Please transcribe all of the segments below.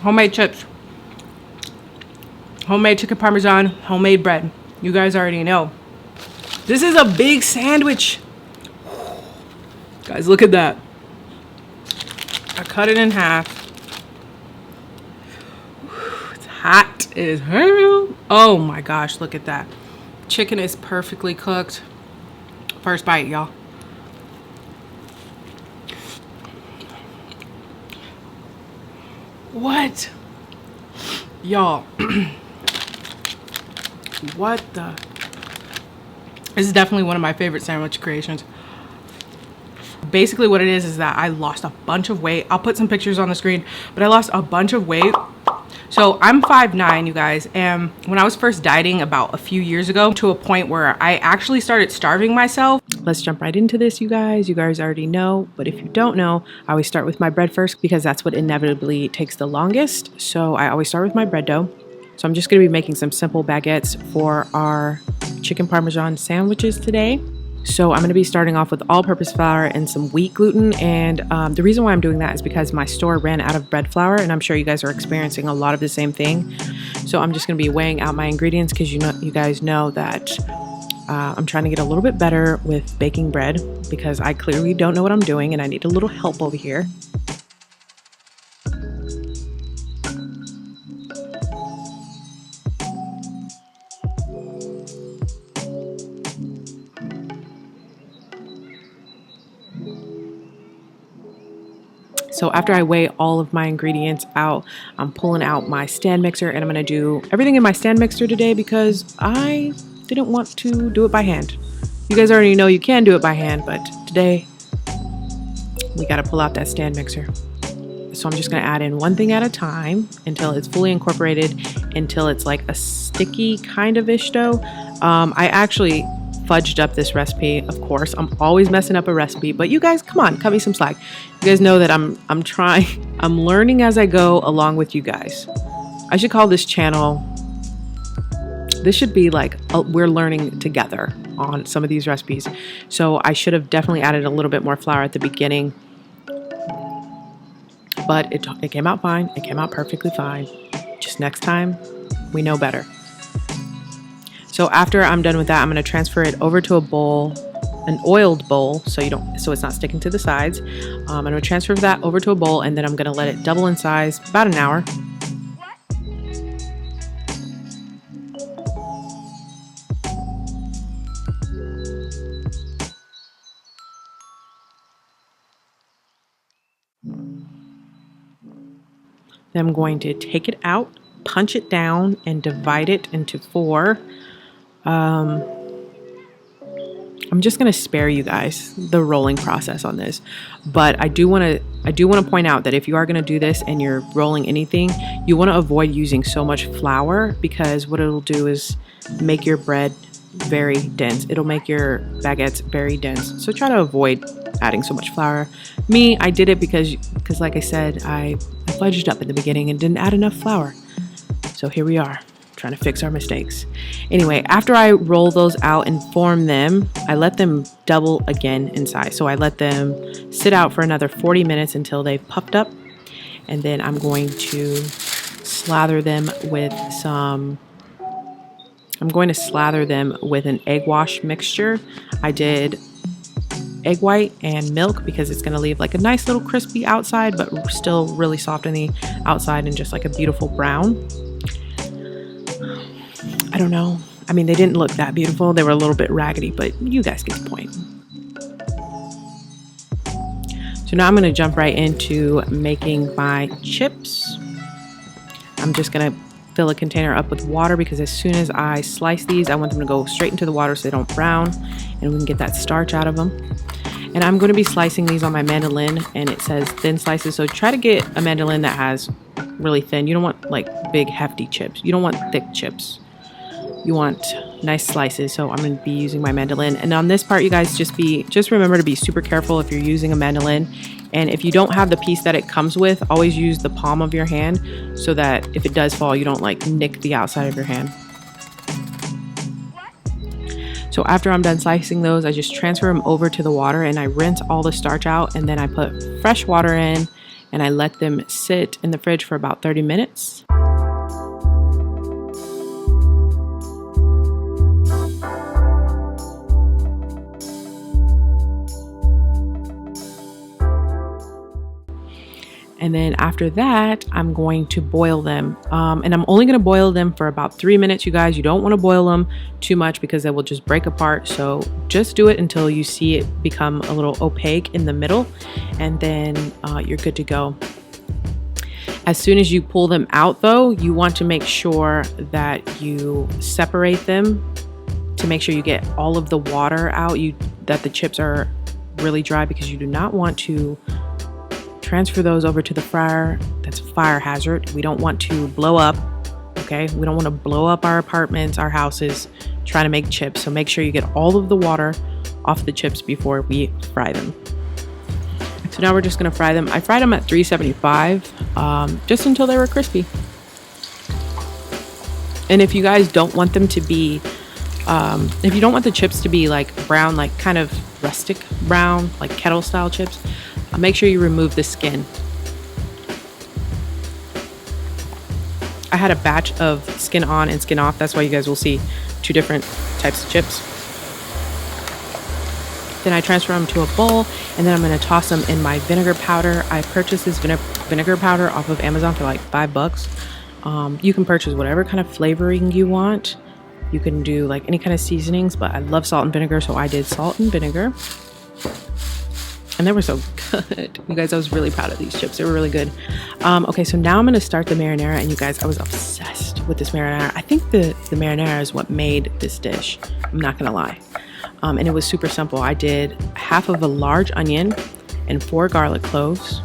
Homemade chips. Homemade chicken parmesan. Homemade bread. You guys already know. This is a big sandwich. Guys, look at that. I cut it in half. It's hot as hell. Oh my gosh, look at that. Chicken is perfectly cooked. First bite, y'all. What? Y'all. What the? This is definitely one of my favorite sandwich creations. Basically what it is that I lost a bunch of weight. I'll put some pictures on the screen, but I lost a bunch of weight. So I'm 5'9", you guys, and when I was first dieting about a few years ago, to a point where I actually started starving myself. Let's jump right into this, you guys. You guys already know, but if you don't know, I always start with my bread first because that's what inevitably takes the longest. So I always start with my bread dough. So I'm just gonna be making some simple baguettes for our chicken parmesan sandwiches today. So I'm going to be starting off with all-purpose flour and some wheat gluten, and the reason why I'm doing that is because my store ran out of bread flour, and I'm sure you guys are experiencing a lot of the same thing. So I'm just going to be weighing out my ingredients because you guys know that I'm trying to get a little bit better with baking bread because I clearly don't know what I'm doing and I need a little help over here. So after I weigh all of my ingredients out, I'm pulling out my stand mixer and I'm gonna do everything in my stand mixer today because I didn't want to do it by hand. You guys already know you can do it by hand, but today we gotta pull out that stand mixer. So I'm just gonna add in one thing at a time until it's fully incorporated, until it's like a sticky kind of ish dough. I actually fudged up this recipe, of course. I'm always messing up a recipe, but you guys, come on, cut me some slack. You guys know that I'm trying, I'm learning as I go along with you guys. I should call this channel, this should be like, we're learning together on some of these recipes. So I should have definitely added a little bit more flour at the beginning, but it came out fine. It came out perfectly fine. Just next time, we know better. So after I'm done with that, I'm going to transfer it over to a bowl, an oiled bowl, so it's not sticking to the sides. I'm going to transfer that over to a bowl, and then I'm going to let it double in size about an hour. Then I'm going to take it out, punch it down, and divide it into 4. I'm just gonna spare you guys the rolling process on this, but I do want to point out that if you are going to do this and you're rolling anything, you want to avoid using so much flour because what it'll do is make your bread very dense. It'll make your baguettes very dense. So try to avoid adding so much flour. Me, I did it because like I said, I fudged up in the beginning and didn't add enough flour. So here we are, trying to fix our mistakes. Anyway, after I roll those out and form them, I let them double again in size. So I let them sit out for another 40 minutes until they've puffed up. And then I'm going to slather them with an egg wash mixture. I did egg white and milk because it's going to leave like a nice little crispy outside, but still really soft on the outside and just like a beautiful brown. I don't know. I mean, they didn't look that beautiful. They were a little bit raggedy, but you guys get the point. So now I'm going to jump right into making my chips. I'm just going to fill a container up with water because as soon as I slice these, I want them to go straight into the water so they don't brown and we can get that starch out of them. And I'm going to be slicing these on my mandolin, and it says thin slices. So try to get a mandolin that has really thin. You don't want like big hefty chips. You don't want thick chips. You want nice slices. So I'm going to be using my mandolin. And on this part, you guys just remember to be super careful if you're using a mandolin. And if you don't have the piece that it comes with, always use the palm of your hand so that if it does fall, you don't like nick the outside of your hand. So after I'm done slicing those, I just transfer them over to the water and I rinse all the starch out, and then I put fresh water in and I let them sit in the fridge for about 30 minutes. And then after that, I'm going to boil them. And I'm only going to boil them for about 3 minutes, you guys. You don't want to boil them too much because they will just break apart. So just do it until you see it become a little opaque in the middle. And then you're good to go. As soon as you pull them out, though, you want to make sure that you separate them to make sure you get all of the water out, that the chips are really dry, because you do not want to transfer those over to the fryer. That's a fire hazard. We don't want to blow up, okay? We don't want to blow up our apartments, our houses, trying to make chips. So make sure you get all of the water off the chips before we fry them. So now we're just gonna fry them. I fried them at 375, just until they were crispy. And if you guys don't want them to be, if you don't want the chips to be like brown, like kind of rustic brown, like kettle style chips, make sure you remove the skin. I had a batch of skin on and skin off. That's why you guys will see two different types of chips. Then I transfer them to a bowl, and then I'm going to toss them in my vinegar powder. I purchased this vinegar powder off of Amazon for like $5. You can purchase whatever kind of flavoring you want. You can do like any kind of seasonings, but I love salt and vinegar, so I did salt and vinegar. And they were so good. You guys, I was really proud of these chips. They were really good. Okay, so now I'm going to start the marinara. And you guys, I was obsessed with this marinara. I think the marinara is what made this dish. I'm not going to lie. And it was super simple. I did half of a large onion and 4 garlic cloves.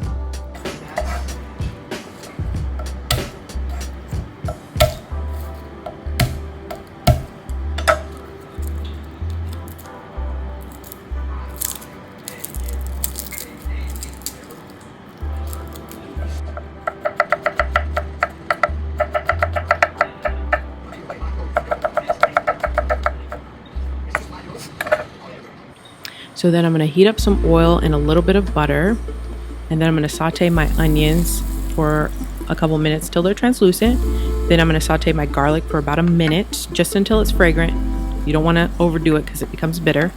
So then I'm going to heat up some oil and a little bit of butter, and then I'm going to saute my onions for a couple minutes till they're translucent. Then I'm going to saute my garlic for about a minute, just until it's fragrant. You don't want to overdo it because it becomes bitter.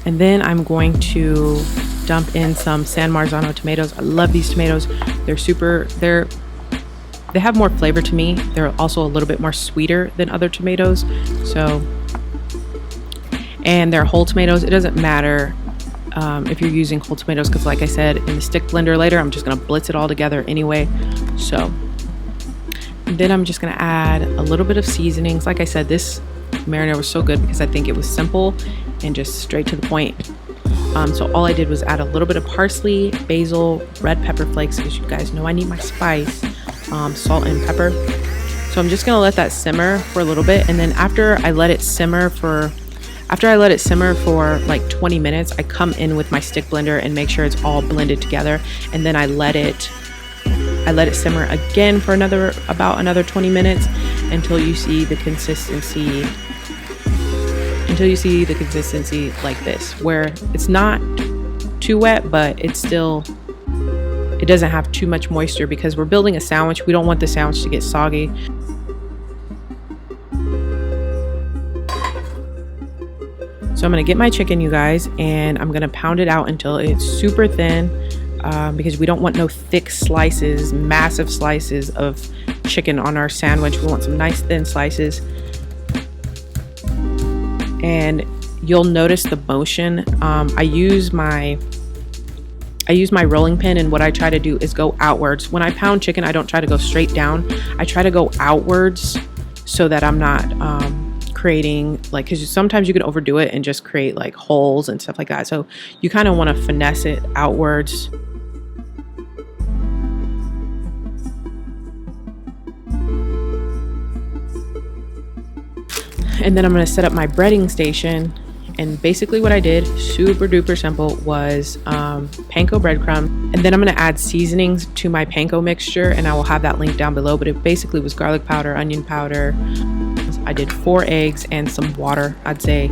And then I'm going to dump in some San Marzano tomatoes. I love these tomatoes. They have more flavor to me. They're also a little bit more sweeter than other tomatoes. And they're whole tomatoes. It doesn't matter if you're using whole tomatoes, because like I said, in the stick blender later, I'm just gonna blitz it all together anyway. So then I'm just gonna add a little bit of seasonings. Like I said, this marinara was so good because I think it was simple and just straight to the point. So all I did was add a little bit of parsley, basil, red pepper flakes, because you guys know I need my spice, salt and pepper. So I'm just gonna let that simmer for a little bit, and then after I let it simmer for like 20 minutes, I come in with my stick blender and make sure it's all blended together, and then I let it simmer again for about another 20 minutes until you see the consistency like this, where it's not too wet, but it doesn't have too much moisture, because we're building a sandwich. We don't want the sandwich to get soggy. So I'm gonna get my chicken, you guys, and I'm gonna pound it out until it's super thin, because we don't want no thick slices, massive slices of chicken on our sandwich. We want some nice thin slices. And you'll notice the motion. I use my rolling pin, and what I try to do is go outwards. When I pound chicken, I don't try to go straight down. I try to go outwards so that I'm not creating, like, because sometimes you can overdo it and just create like holes and stuff like that. So you kind of want to finesse it outwards. And then I'm going to set up my breading station, And basically what I did, super duper simple, was panko breadcrumb. And then I'm going to add seasonings to my panko mixture, and I will have that link down below. But it basically was garlic powder, onion powder. I did 4 eggs and some water. I'd say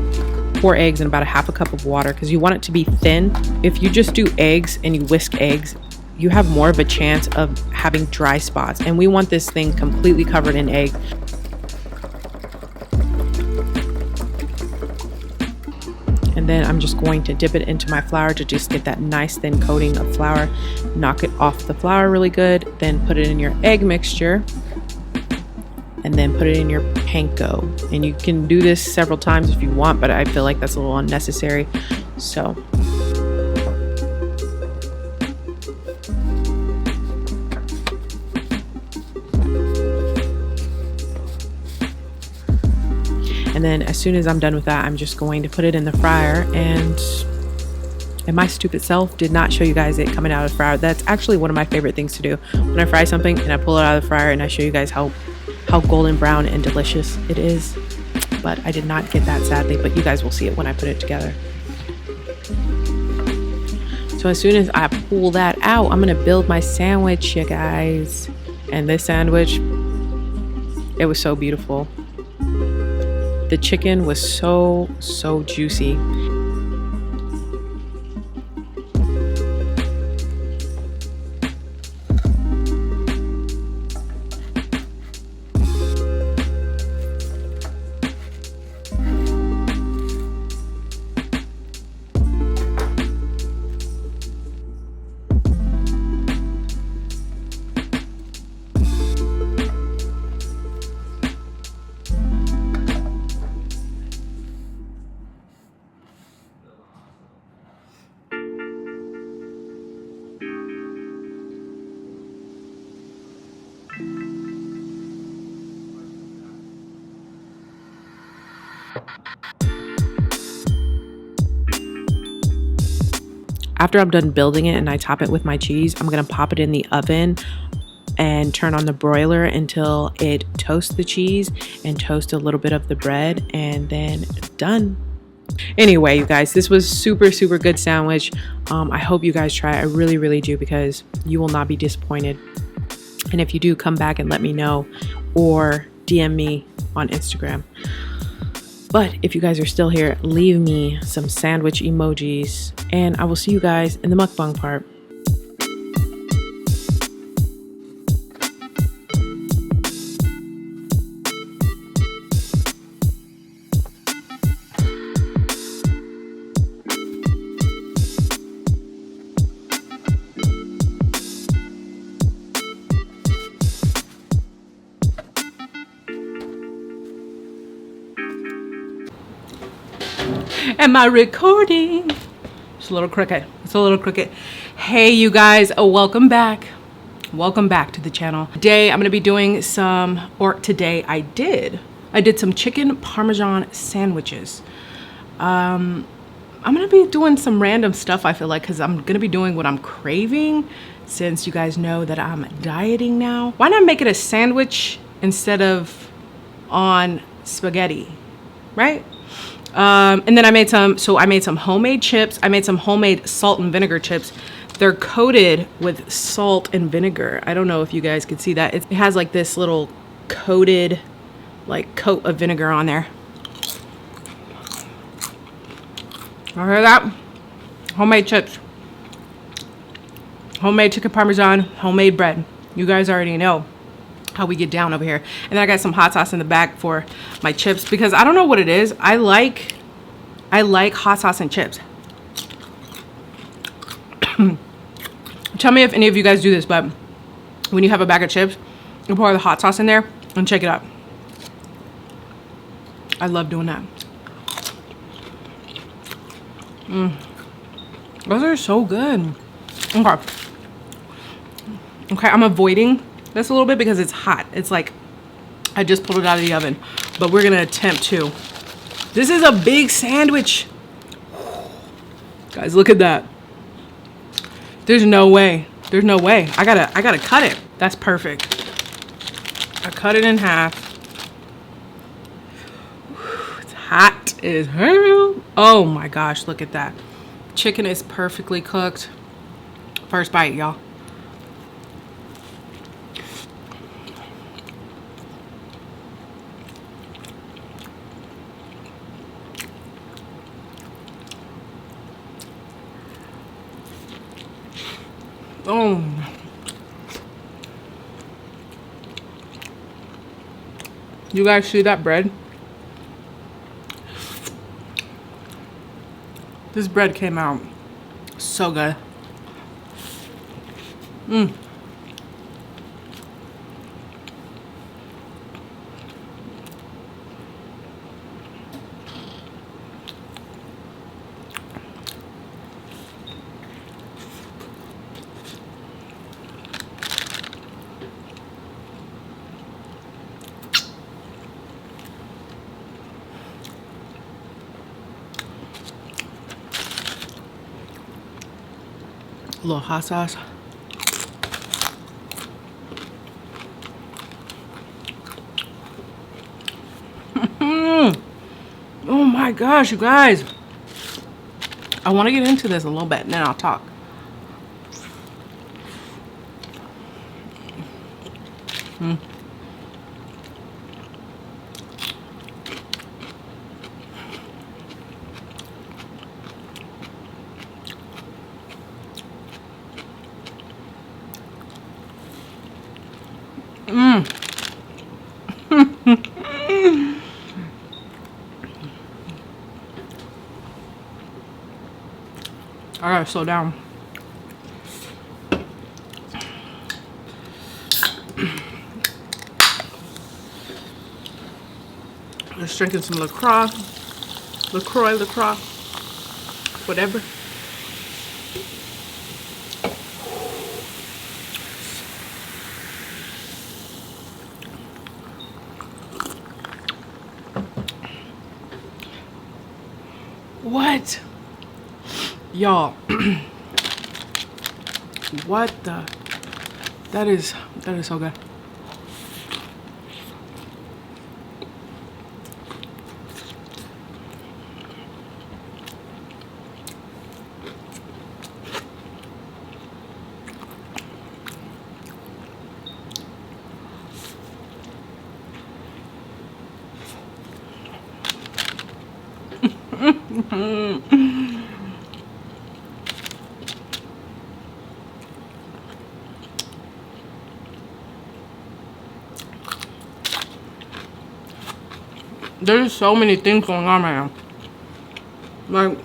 4 eggs and about a half a cup of water, because you want it to be thin. If you just do eggs and you whisk eggs, you have more of a chance of having dry spots, and we want this thing completely covered in egg. And then I'm just going to dip it into my flour to just get that nice thin coating of flour. Knock it off the flour really good, then put it in your egg mixture, and then put it in your panko. And you can do this several times if you want, but I feel like that's a little unnecessary. So and then as soon as I'm done with that, I'm just going to put it in the fryer. And my stupid self did not show you guys it coming out of the fryer. That's actually one of my favorite things to do. When I fry something and I pull it out of the fryer and I show you guys how golden brown and delicious it is. But I did not get that, sadly, but you guys will see it when I put it together. So as soon as I pull that out, I'm gonna build my sandwich, you guys. And this sandwich, it was so beautiful. The chicken was so juicy. After I'm done building it and I top it with my cheese, I'm gonna pop it in the oven and turn on the broiler until it toasts the cheese and toast a little bit of the bread, and then done. Anyway, you guys, this was super good sandwich. I hope you guys try it. I really do, because you will not be disappointed. And if you do, come back and let me know, or DM me on Instagram. But if you guys are still here, leave me some sandwich emojis, and I will see you guys in the mukbang part. Am I recording? It's a little crooked. It's a little crooked. Hey, you guys, welcome back. Welcome back to the channel. Today I'm gonna be doing some, or today I did some chicken parmesan sandwiches. I'm gonna be doing some random stuff, I feel like, because I'm gonna be doing what I'm craving, since you guys know that I'm dieting now. Why not make it a sandwich instead of on spaghetti, right? And then I made some homemade chips. I made some homemade salt and vinegar chips. They're coated with salt and vinegar. I don't know if you guys can see that. It has like this little coated, like, coat of vinegar on there. You hear that? Homemade chips. Homemade chicken parmesan, homemade bread. You guys already know how we get down over here. And then I got some hot sauce in the back for my chips, because I don't know what it is. I like hot sauce and chips. Tell me if any of you guys do this, but when you have a bag of chips, you pour the hot sauce in there and shake it up. I love doing that. Those are so good. Okay, I'm avoiding this a little bit because it's hot. It's like I just pulled it out of the oven, but we're gonna attempt to. This is a big sandwich. Guys, look at that. There's no way. There's no way. I gotta cut it. That's perfect. I cut it in half. It's hot. is hell. Oh my gosh, look at that. Chicken is perfectly cooked. First bite, y'all. Oh. You guys see that bread? This bread came out so good. Mmm. A little hot sauce. Oh my gosh, you guys. I want to get into this a little bit and then I'll talk. I gotta slow down. Just drinking some LaCroix, whatever. What? Y'all. What the? That is so good. There's so many things going on right now. Like,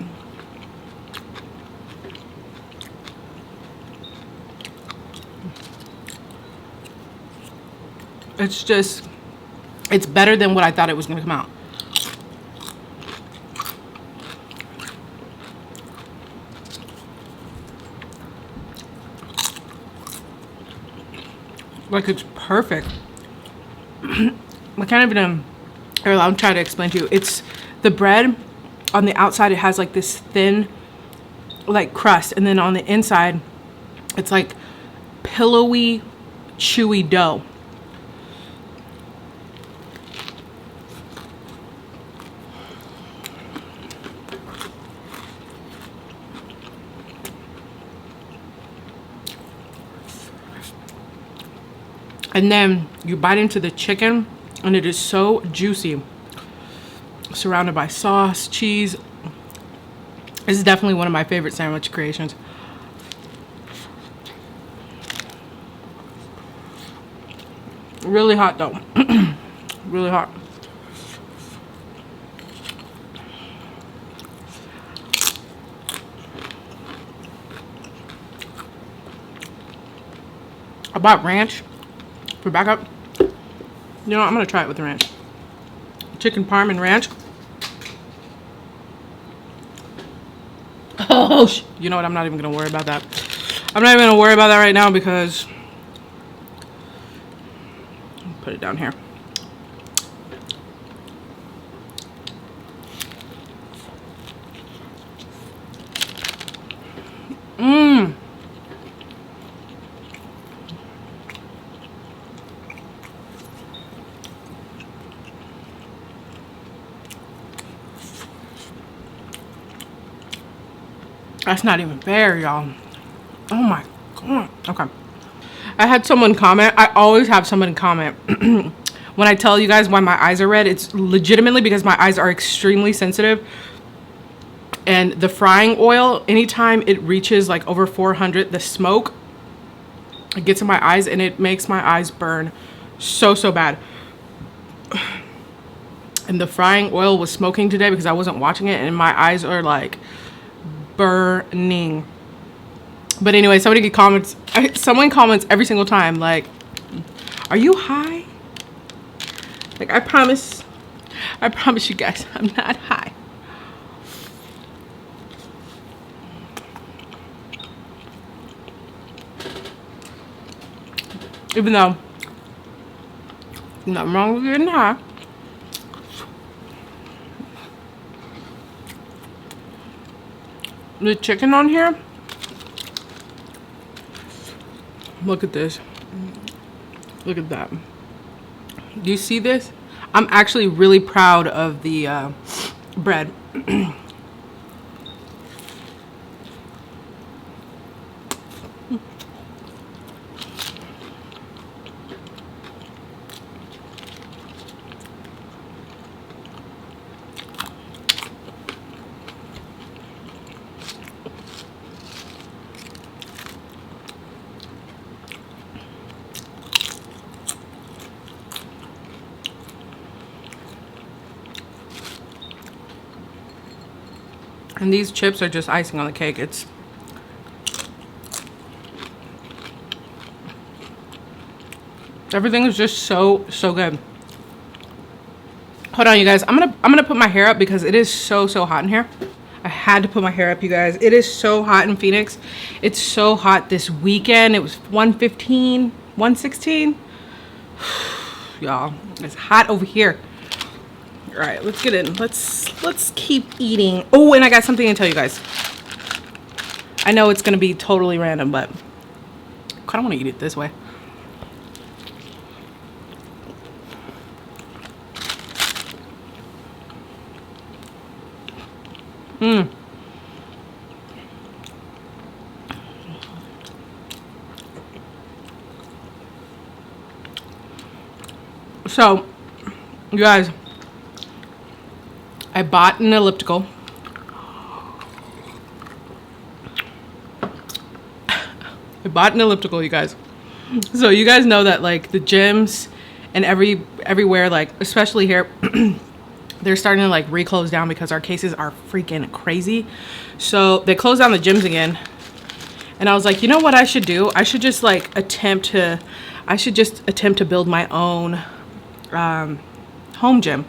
it's better than what I thought it was gonna come out. Like, it's perfect. I can't even, or I'm trying to explain to you. It's the bread on the outside, it has like this thin like crust, and then on the inside it's like pillowy, chewy dough. And then you bite into the chicken and it is so juicy, surrounded by sauce, cheese. This is definitely one of my favorite sandwich creations. Really hot though. Really hot. I bought ranch for backup. You know, I'm gonna try it with the ranch. Chicken parm and ranch. Oh, you know what? I'm not even gonna worry about that. I'm not even gonna worry about that right now because I'll put it down here. Mmm. That's not even fair, y'all. Oh my god. Okay. I had someone comment. I always have someone comment. When I tell you guys why my eyes are red, it's legitimately because my eyes are extremely sensitive. And the frying oil, anytime it reaches like over 400, the smoke, it gets in my eyes and it makes my eyes burn so bad. And the frying oil was smoking today because I wasn't watching it, and my eyes are like burning. But anyway, someone comments every single time, like, are you high? Like, I promise you guys, I'm not high. Even though nothing wrong with getting high. The chicken on here, look at this. Look at that. Do you see this? I'm actually really proud of the bread. And these chips are just icing on the cake. Everything is just so good. Hold on, you guys. I'm gonna put my hair up because it is so hot in here. I had to put my hair up, you guys. It is so hot in Phoenix. It's so hot this weekend. It was 115, 116. Y'all, it's hot over here. All right, let's get in. Let's keep eating. Oh, and I got something to tell you guys. I know it's gonna be totally random, but I kind of want to eat it this way. So, you guys, I bought an elliptical. You guys. So you guys know that like the gyms and everywhere, like especially here, they're starting to like re-close down because our cases are freaking crazy. So they closed down the gyms again. And I was like, you know what I should do? I should just attempt to build my own home gym.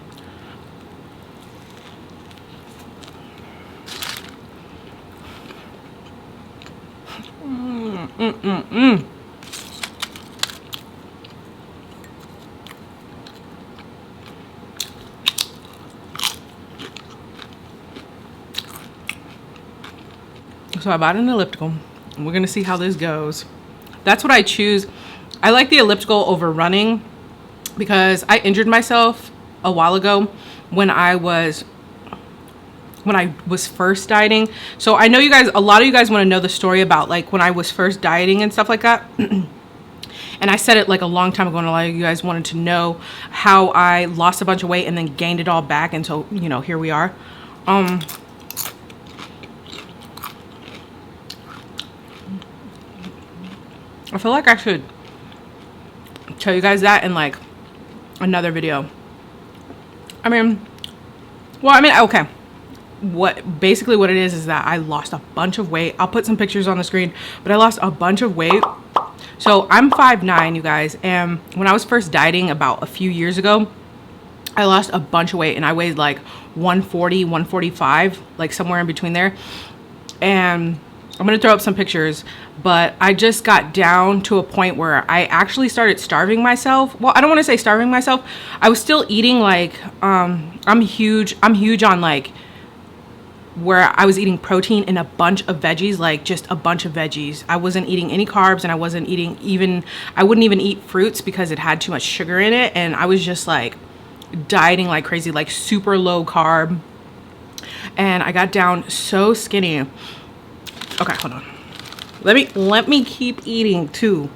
So I bought an elliptical, and we're gonna see how this goes. That's what I choose. I like the elliptical over running because I injured myself a while ago when I was first dieting. So I know you guys, a lot of you guys want to know the story about like when I was first dieting and stuff like that. And I said it like a long time ago, and a lot of you guys wanted to know how I lost a bunch of weight and then gained it all back until, you know, here we are. I feel like I should tell you guys that in like another video. Okay. Basically what it is that I lost a bunch of weight. I'll put some pictures on the screen, but I lost a bunch of weight. So I'm 5'9", you guys, and when I was first dieting about a few years ago, I lost a bunch of weight, and I weighed like 140, 145, like somewhere in between there. And I'm gonna throw up some pictures, but I just got down to a point where I actually started starving myself. Well, I don't want to say starving myself. I was still eating like I'm huge on like where I was eating protein and a bunch of veggies, like just a bunch of veggies. I wasn't eating any carbs, and I wouldn't even eat fruits because it had too much sugar in it. And I was just like dieting like crazy, like super low carb. And I got down so skinny. Okay, hold on. Let me keep eating too.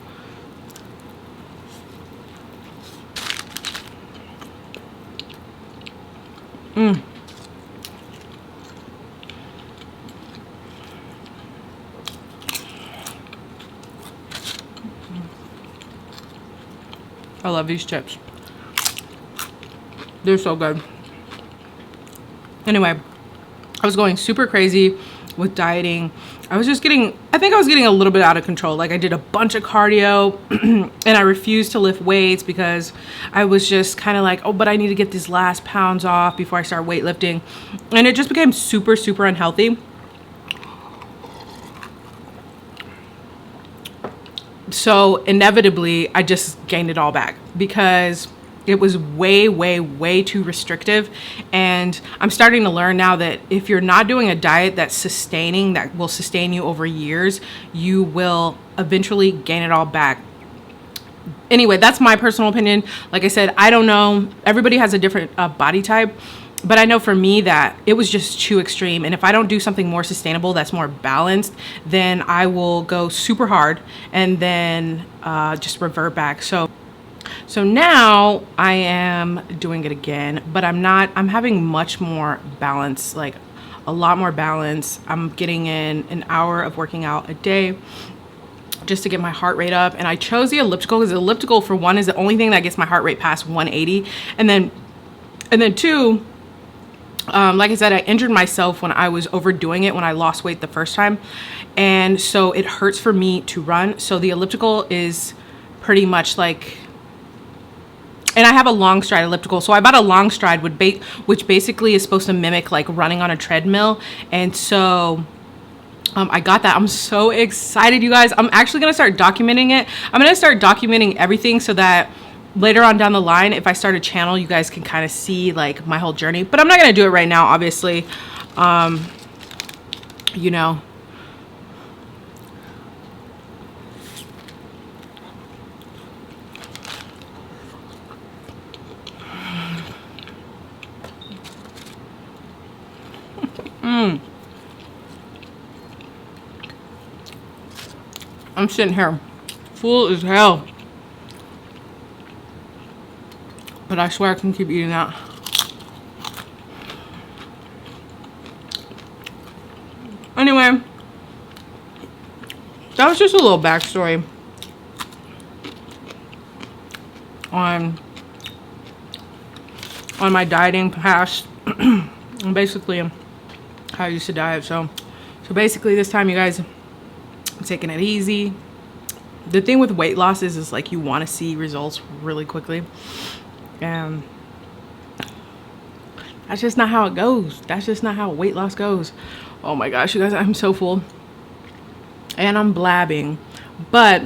I love these chips. They're so good. Anyway, I was going super crazy with dieting. I think I was getting a little bit out of control. Like I did a bunch of cardio and I refused to lift weights because I was just kind of like, oh, but I need to get these last pounds off before I start weightlifting. And it just became super, super unhealthy. So inevitably, I just gained it all back because it was way, way, way too restrictive. And I'm starting to learn now that if you're not doing a diet that's sustaining, that will sustain you over years, you will eventually gain it all back. Anyway, that's my personal opinion. Like I said, I don't know. Everybody has a different body type. But I know for me that it was just too extreme. And if I don't do something more sustainable that's more balanced, then I will go super hard and then just revert back. So now I am doing it again, but I'm having much more balance, like a lot more balance. I'm getting in an hour of working out a day just to get my heart rate up. And I chose the elliptical because the elliptical, for one, is the only thing that gets my heart rate past 180. And then two, like I said, I injured myself when I was overdoing it when I lost weight the first time. And so it hurts for me to run. So the elliptical is pretty much like, and I have a long stride elliptical. So I bought a long stride which basically is supposed to mimic like running on a treadmill. And so I got that. I'm so excited, you guys. I'm actually going to start documenting it. I'm going to start documenting everything so that later on down the line, if I start a channel, you guys can kind of see like my whole journey. But I'm not going to do it right now, obviously. You know. I'm sitting here full as hell. But I swear I can keep eating that. Anyway, that was just a little backstory on my dieting past and basically how I used to diet. So basically this time, you guys, I'm taking it easy. The thing with weight loss is like you want to see results really quickly. And that's just not how it goes. That's just not how weight loss goes. Oh my gosh, you guys, I'm so full. And I'm blabbing. But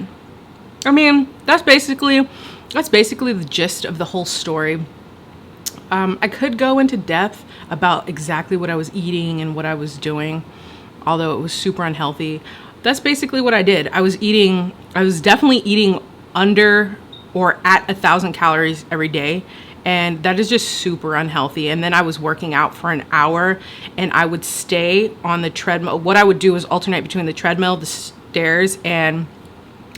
I mean, that's basically the gist of the whole story. I could go into depth about exactly what I was eating and what I was doing, although it was super unhealthy. That's basically what I did. I was definitely eating under or at 1,000 calories every day. And that is just super unhealthy. And then I was working out for an hour and I would stay on the treadmill. What I would do is alternate between the treadmill, the stairs, and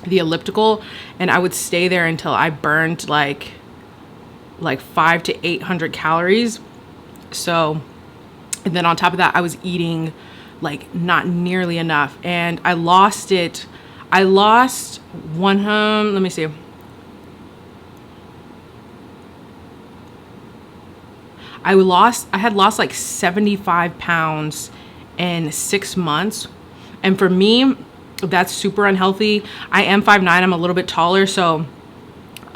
the elliptical. And I would stay there until I burned like 500 to 800 calories. So, and then on top of that, I was eating like not nearly enough. And I lost it. I lost let me see. I had lost like 75 pounds in 6 months. And for me, that's super unhealthy. I am 5'9", I'm a little bit taller. So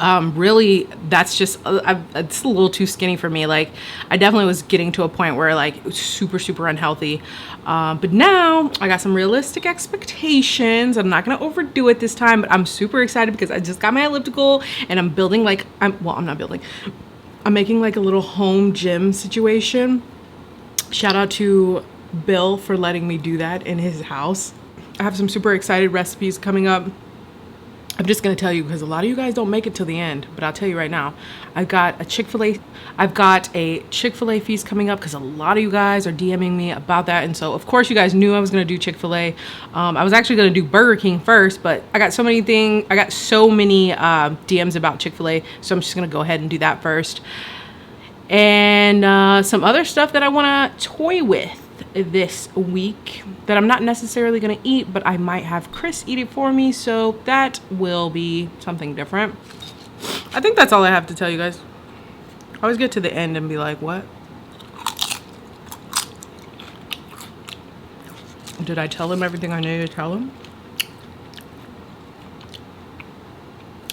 really that's just, it's a little too skinny for me. Like I definitely was getting to a point where like it was super, super unhealthy. But now I got some realistic expectations. I'm not going to overdo it this time, but I'm super excited because I just got my elliptical and I'm building like, I'm making like a little home gym situation. Shout out to Bill for letting me do that in his house. I have some super excited recipes coming up. I'm just gonna tell you because a lot of you guys don't make it till the end, but I'll tell you right now, I've got a Chick-fil-A feast coming up because a lot of you guys are DMing me about that. And so of course you guys knew I was gonna do Chick-fil-A. I was actually gonna do Burger King first, but I got so many DMs about Chick-fil-A, so I'm just gonna go ahead and do that first. And some other stuff that I wanna toy with this week that I'm not necessarily gonna eat, but I might have Chris eat it for me, so that will be something different. I think that's all I have to tell you guys. I always get to the end and be like, what? Did I tell him everything I needed to tell him?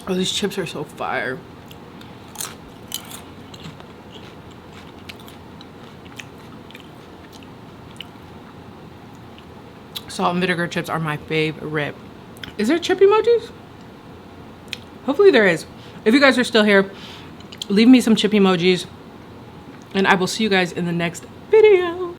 Oh, these chips are so fire. Salt and vinegar chips are my favorite. Is there chip emojis? Hopefully there is. If you guys are still here, leave me some chip emojis and I will see you guys in the next video.